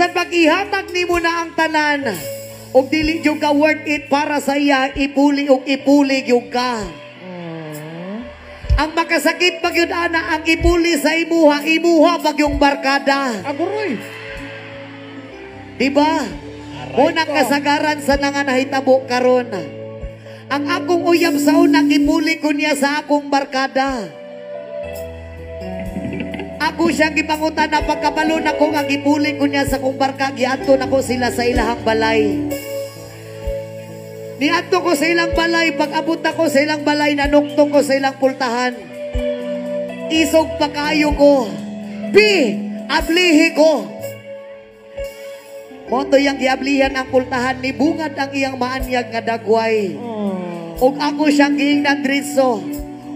Bisan pag-ihatag nimo na ang tanan, ug dili yung ka worth it para sa iya, ipuli ug ipuli yung ka. Ang makasakit pag yun ana, ang ipuli sa imuha, imuha pag yung barkada. Aguroy. Diba? Unang kasagaran sa nga nahitabo karon. Ang akong uyab sa unang ipuli ko niya sa akong barkada. Ako siyang gipangutan na pagkabalo na ko nga gipuli ko niya sa kong barka, giadto na ko sila sa ilahang balay. Niadto ko sa ilang balay, pag-abot ko sa ilang balay, nanukto ko sa ilang pultahan. Isog pa kayo ko. Ablihi ko. Moto yang giablihan ang pultahan, ni bungad ang iyang maanyag nga dagway. Ug ako siyang giingnan dritso.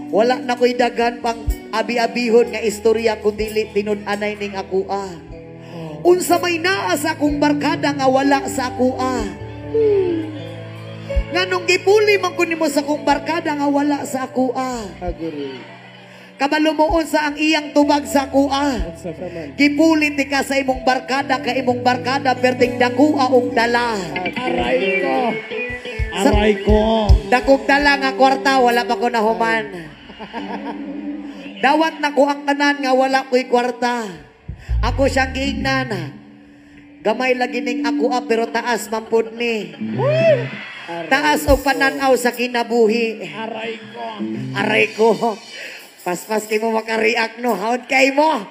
Wala na ko'y dagan pang abi-abihon nga istorya kung dili tinud-anay ning akua. Unsa may naa sa akong barkada nga wala sa akua. Nganong gipuli man ko nimo sa akong barkada nga wala sa akua. Kabalo mo unsa ang iyang tubag sa akua. Gipuli ti ka sa imong barkada, ka imong barkada perting dakua og dala. Aray ko. Aray ko. Dakog dala nga kwarta, wala pa ko nahuman. Dawat na ko ang tanan nga wala ko'y kwarta. Ako siyang giingnan. Gamay lagi ning ako pero taas mampud ni. Taas o pananaw sa kinabuhi. Aray ko. Aray ko. Paspas kay mo makareact no. Haon kay mo.